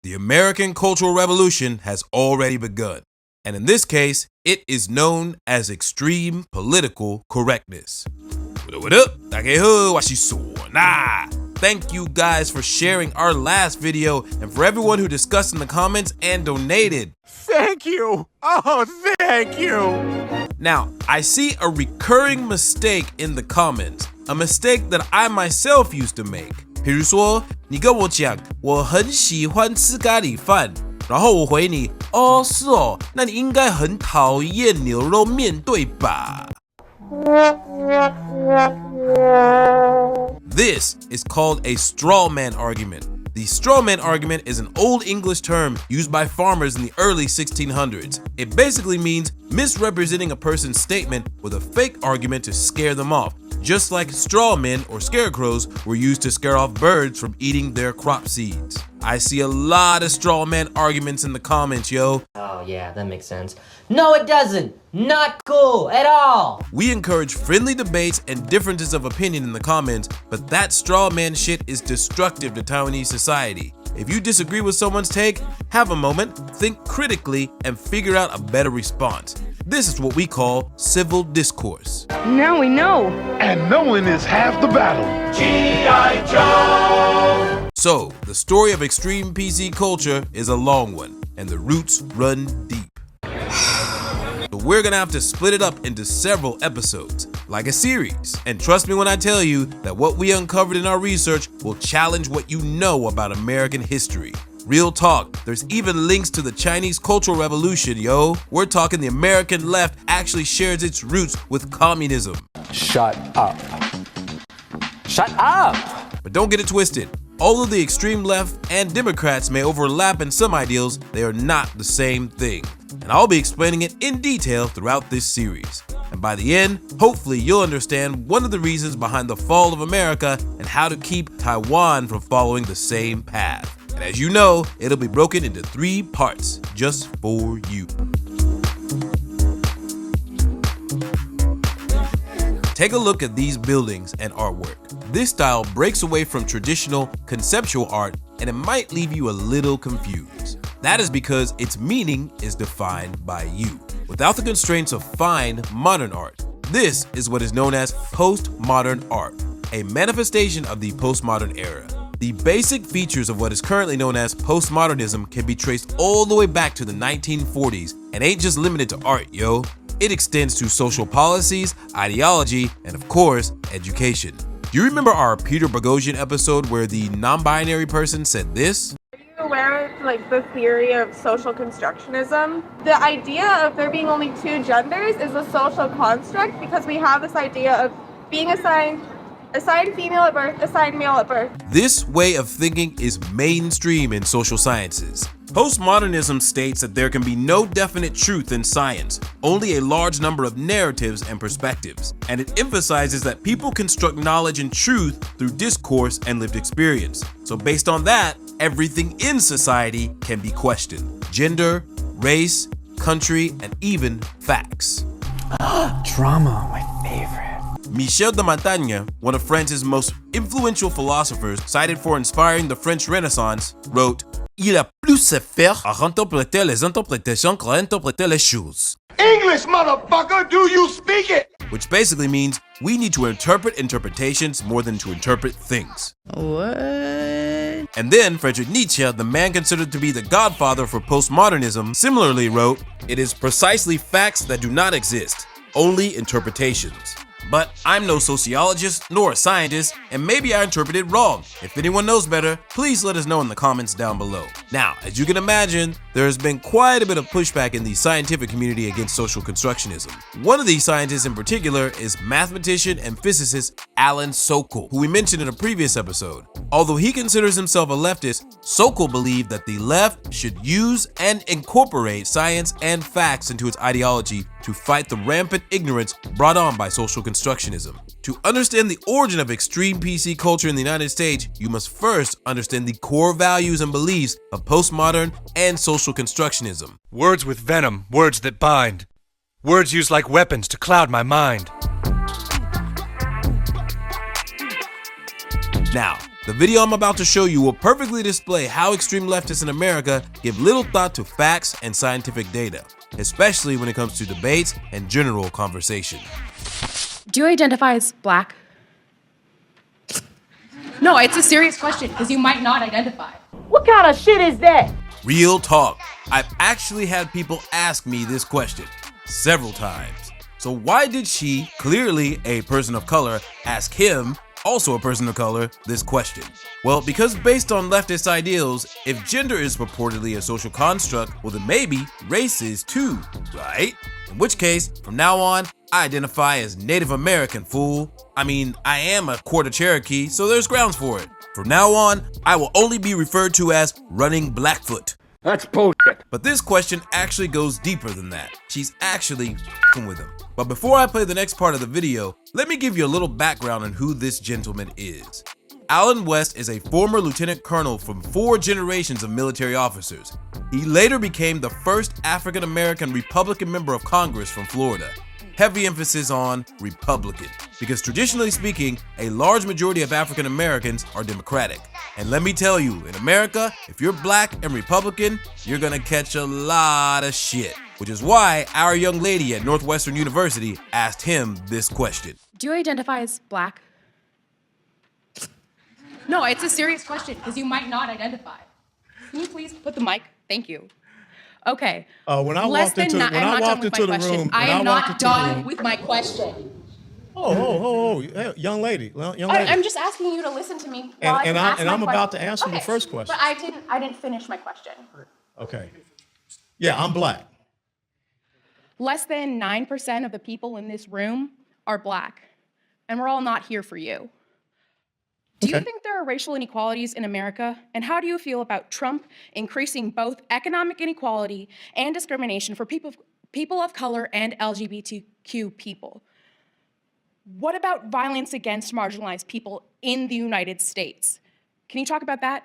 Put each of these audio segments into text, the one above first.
The American Cultural Revolution has already begun. And in this case, it is known as extreme political correctness. What up? Thank you guys for sharing our last video and for everyone who discussed in the comments and donated. Thank you. Oh, thank you. Now, I see a recurring mistake in the comments, a mistake that I myself used to make. 比如说，你跟我讲我很喜欢吃咖喱饭，然后我回你，哦，是哦，那你应该很讨厌牛肉面对吧？ This is called a straw man argument. The straw man argument is an old English term used by farmers in the early 1600s. It basically means misrepresenting a person's statement with a fake argument to scare them off, just like straw men or scarecrows were used to scare off birds from eating their crop seeds. I see a lot of straw man arguments in the comments, yo. Oh yeah, that makes sense. No, it doesn't. Not cool at all. We encourage friendly debates and differences of opinion in the comments, but that straw man shit is destructive to Taiwanese society. If you disagree with someone's take, have a moment, think critically, and figure out a better response. This is what we call civil discourse. Now we know. And knowing is half the battle. G.I. Joe! So, the story of extreme PC culture is a long one, and the roots run deep. So we're gonna have to split it up into several episodes, like a series. And trust me when I tell you that what we uncovered in our research will challenge what you know about American history. Real talk, there's even links to the Chinese Cultural Revolution, yo. We're talking the American left actually shares its roots with communism. Shut up. Shut up! But don't get it twisted. Although the extreme left and Democrats may overlap in some ideals, they are not the same thing. And I'll be explaining it in detail throughout this series. And by the end, hopefully you'll understand one of the reasons behind the fall of America and how to keep Taiwan from following the same path. And as you know, it'll be broken into 3 parts just for you. Take a look at these buildings and artwork. This style breaks away from traditional conceptual art, and it might leave you a little confused. That is because its meaning is defined by you, without the constraints of fine modern art. This is what is known as postmodern art, a manifestation of the postmodern era. The basic features of what is currently known as postmodernism can be traced all the way back to the 1940s and ain't just limited to art, yo. It extends to social policies, ideology, and of course, education. Do you remember our Peter Boghossian episode where the non-binary person said this? Are you aware of the theory of social constructionism? The idea of there being only 2 genders is a social construct because we have this idea of being assigned female at birth, assigned male at birth. This way of thinking is mainstream in social sciences. Postmodernism states that there can be no definite truth in science, only a large number of narratives and perspectives, and it emphasizes that people construct knowledge and truth through discourse and lived experience. So based on that, everything in society can be questioned. Gender, race, country, and even facts. Drama, my favorite. Michel de Montaigne, one of France's most influential philosophers, cited for inspiring the French Renaissance, wrote, Il a plus à faire à interpréter les interprétations qu'à interpréter les choses. English, motherfucker, do you speak it? Which basically means we need to interpret interpretations more than to interpret things. What? And then Friedrich Nietzsche, the man considered to be the godfather for postmodernism, similarly wrote, It is precisely facts that do not exist, only interpretations. But I'm no sociologist nor a scientist, and maybe I interpreted wrong. If anyone knows better, please let us know in the comments down below. Now, as you can imagine, there has been quite a bit of pushback in the scientific community against social constructionism. One of these scientists in particular is mathematician and physicist Alan Sokal, who we mentioned in a previous episode. Although he considers himself a leftist, Sokal believed that the left should use and incorporate science and facts into its ideology to fight the rampant ignorance brought on by social constructionism. To understand the origin of extreme PC culture in the United States, you must first understand the core values and beliefs of postmodern and social constructionism. Words with venom, words that bind. Words used like weapons to cloud my mind. Now, The video I'm about to show you will perfectly display how extreme leftists in America give little thought to facts and scientific data, especially when it comes to debates and general conversation. Do you identify as black? No, it's a serious question because you might not identify. What kind of shit is that? Real talk. I've actually had people ask me this question several times. So why did she, clearly a person of color, ask him, also a person of color, this question? Well, because based on leftist ideals, if gender is purportedly a social construct, well then maybe race is too, right? In which case, from now on, I identify as Native American, fool. I mean, I am a quarter Cherokee, so there's grounds for it. From now on, I will only be referred to as Running Blackfoot. That's bullshit. But this question actually goes deeper than that. She's actually f***ing with him. But before I play the next part of the video, let me give you a little background on who this gentleman is. Allen West is a former lieutenant colonel from 4 generations of military officers. He later became the first African-American Republican member of Congress from Florida. Heavy emphasis on Republican, because traditionally speaking, a large majority of African Americans are Democratic. And let me tell you, in America, if you're black and Republican, you're gonna catch a lot of shit. Which is why our young lady at Northwestern University asked him this question. Do you identify as black? No, it's a serious question because you might not identify. Can you please put the mic? Thank you. Okay. When I walked into the room, I am not done with my question. Hey, young lady. I'm just asking you to listen to me while I'm about to answer the first question. But I didn't finish my question. Okay. Yeah, I'm black. Less than 9% of the people in this room are black, and we're all not here for you. Do you think there are racial inequalities in America? And how do you feel about Trump increasing both economic inequality and discrimination for people of color and LGBTQ people? What about violence against marginalized people in the United States? Can you talk about that?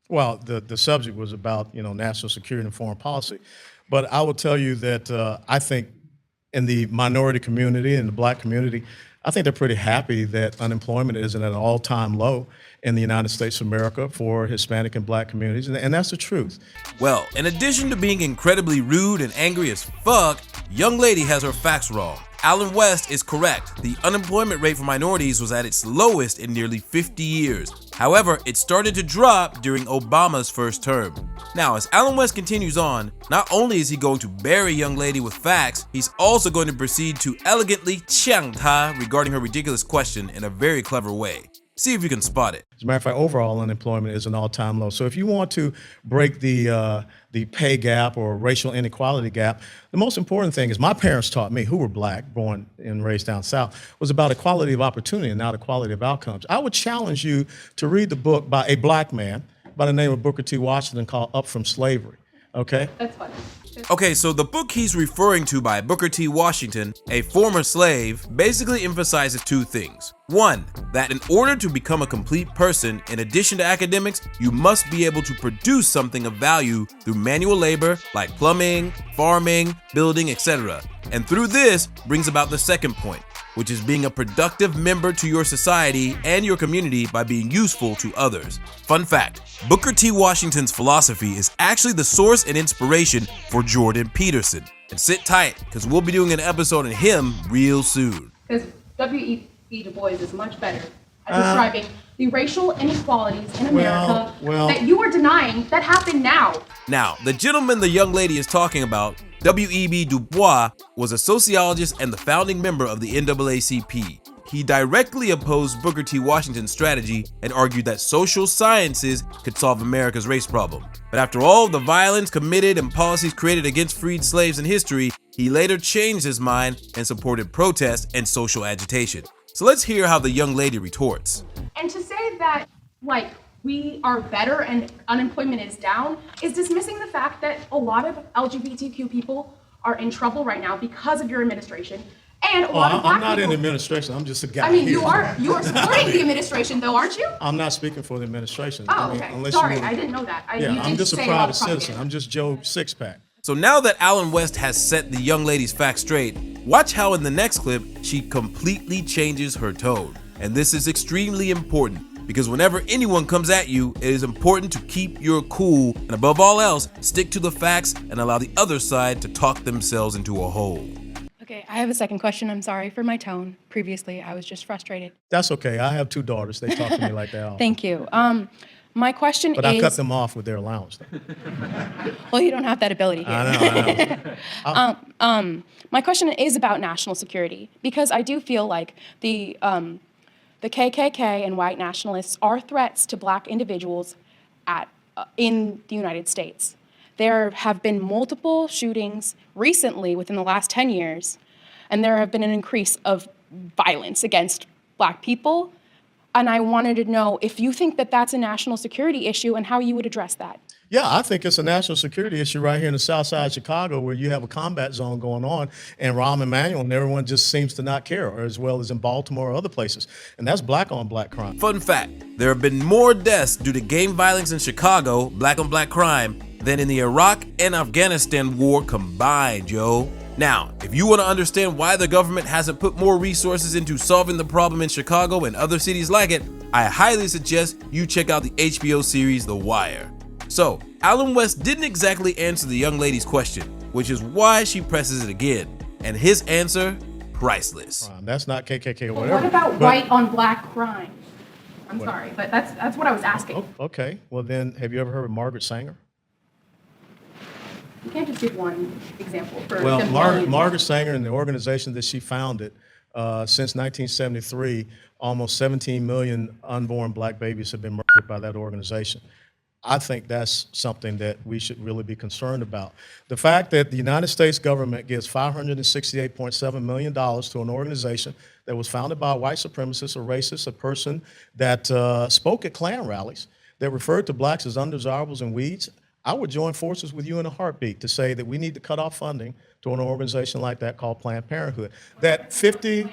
Well, the subject was about, national security and foreign policy. But I will tell you that I think in the minority community and the black community, I think they're pretty happy that unemployment isn't at an all-time low in the United States of America for Hispanic and black communities, and that's the truth. Well, in addition to being incredibly rude and angry as fuck, young lady has her facts wrong. Allen West is correct. The unemployment rate for minorities was at its lowest in nearly 50 years. However, it started to drop during Obama's first term. Now, as Allen West continues on, not only is he going to bury young lady with facts, he's also going to proceed to elegantly chiang ta regarding her ridiculous question in a very clever way. See if you can spot it. As a matter of fact, overall unemployment is an all-time low. So if you want to break the pay gap or racial inequality gap, the most important thing is my parents taught me, who were black, born and raised down south, was about equality of opportunity and not equality of outcomes. I would challenge you to read the book by a black man by the name of Booker T. Washington called Up From Slavery, okay? That's fine. Okay, so the book he's referring to by Booker T. Washington, a former slave, basically emphasizes 2 things. 1, that in order to become a complete person, in addition to academics, you must be able to produce something of value through manual labor like plumbing, farming, building, etc. And through this brings about the second point, which is being a productive member to your society and your community by being useful to others. Fun fact, Booker T. Washington's philosophy is actually the source and inspiration for Jordan Peterson. And sit tight, because we'll be doing an episode on him real soon. Because W.E.B. Du Bois is much better at describing the racial inequalities in America that you are denying that happen now. Now, the gentleman the young lady is talking about, W.E.B. Du Bois, was a sociologist and the founding member of the NAACP. He directly opposed Booker T. Washington's strategy and argued that social sciences could solve America's race problem. But after all the violence committed and policies created against freed slaves in history, he later changed his mind and supported protest and social agitation. So let's hear how the young lady retorts. And to say that, we are better and unemployment is down is dismissing the fact that a lot of LGBTQ people are in trouble right now because of your administration. And a lot of black I'm not people. in administration. I'm just a guy. I mean, here. you are supporting the administration, though, aren't you? I'm not speaking for the administration. Oh, okay. Sorry, I didn't know that. I'm just a private citizen. I'm just Joe Sixpack. So now that Allen West has set the young lady's facts straight, watch how in the next clip she completely changes her tone. And this is extremely important because whenever anyone comes at you, it is important to keep your cool and above all else, stick to the facts and allow the other side to talk themselves into a hole. Okay, I have a second question. I'm sorry for my tone. Previously, I was just frustrated. That's okay. I have 2 daughters. They talk to me like that. Thank you. My question But is... I cut them off with their allowance. Well, you don't have that ability here. I know. My question is about national security, because I do feel like the KKK and white nationalists are threats to black individuals in the United States. There have been multiple shootings recently within the last 10 years, and there have been an increase of violence against black people. And I wanted to know if you think that that's a national security issue and how you would address that. Yeah, I think it's a national security issue right here in the south side of Chicago where you have a combat zone going on and Rahm Emanuel and everyone just seems to not care, or as well as in Baltimore or other places. And that's black on black crime. Fun fact, there have been more deaths due to gang violence in Chicago, black on black crime, than in the Iraq and Afghanistan war combined, yo. Now, if you want to understand why the government hasn't put more resources into solving the problem in Chicago and other cities like it, I highly suggest you check out the HBO series The Wire. So, Alan West didn't exactly answer the young lady's question, which is why she presses it again. And his answer, priceless. That's not KKK or But whatever. what about white on black crime? I'm sorry, but that's what I was asking. Oh, okay, well then, have you ever heard of Margaret Sanger? You can't just give one example for Well, them. Margaret Sanger and the organization that she founded since 1973, almost 17 million unborn black babies have been murdered by that organization. I think that's something that we should really be concerned about. The fact that the United States government gives $568.7 million to an organization that was founded by a white supremacist, a racist, a person that spoke at Klan rallies, that referred to blacks as undesirables and weeds, I would join forces with you in a heartbeat to say that we need to cut off funding to an organization like that called Planned Parenthood. That 50,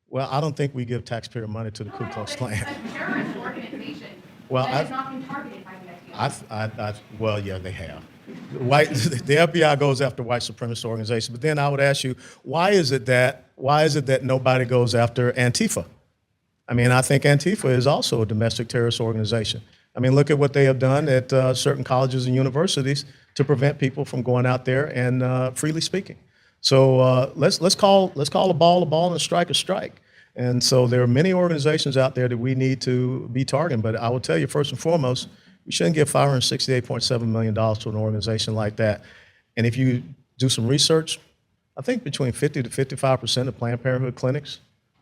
well, I don't think we give taxpayer money to the Ku Klux Klan. It's a terrorist organization Well, that has not been targeted by the FBI. Well, yeah, they have. The FBI goes after white supremacist organizations, but then I would ask you, why is it that nobody goes after Antifa? I mean, I think Antifa is also a domestic terrorist organization. I mean, look at what they have done at certain colleges and universities to prevent people from going out there and freely speaking. So let's call a ball and a strike. And so there are many organizations out there that we need to be targeting. But I will tell you, first and foremost, we shouldn't give $568.7 million to an organization like that. And if you do some research, I think between 50 to 55% of Planned Parenthood clinics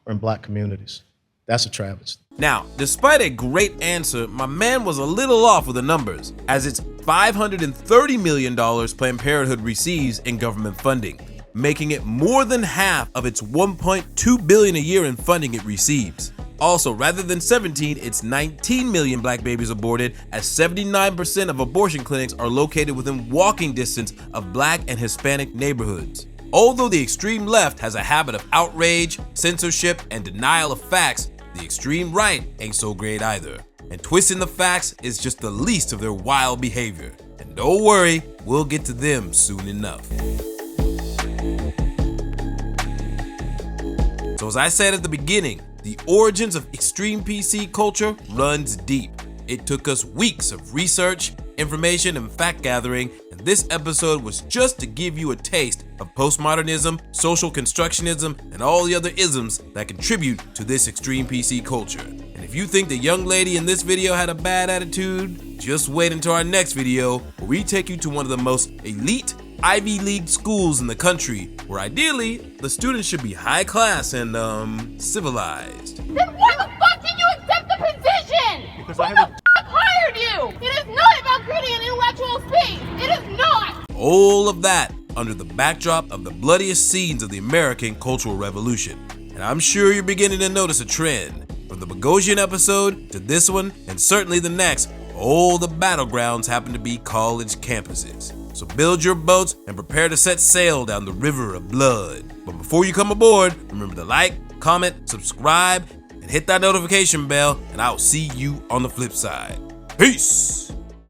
are in black communities. That's a travesty. Now, despite a great answer, my man was a little off with the numbers, as it's $530 million Planned Parenthood receives in government funding, making it more than half of its $1.2 billion a year in funding it receives. Also, rather than 17, it's 19 million black babies aborted, as 79% of abortion clinics are located within walking distance of black and Hispanic neighborhoods. Although the extreme left has a habit of outrage, censorship, and denial of facts, the extreme right ain't so great either. And twisting the facts is just the least of their wild behavior. And don't worry, we'll get to them soon enough. So as I said at the beginning, the origins of extreme PC culture runs deep. It took us weeks of research, information, and fact gathering, and this episode was just to give you a taste of postmodernism, social constructionism, and all the other isms that contribute to this extreme PC culture. And if you think the young lady in this video had a bad attitude, just wait until our next video where we take you to one of the most elite Ivy League schools in the country, where ideally the students should be high class and civilized. Then why the fuck did you accept the position? Because Who I the haven't- fuck hired you? It is not about creating an intellectual space. It is not. All of that under the backdrop of the bloodiest scenes of the American Cultural Revolution. And I'm sure you're beginning to notice a trend. From the Bogosian episode to this one, and certainly the next, all the battlegrounds happen to be college campuses. So build your boats and prepare to set sail down the river of blood. But before you come aboard, remember to like, comment, subscribe, and hit that notification bell, and I'll see you on the flip side. Peace!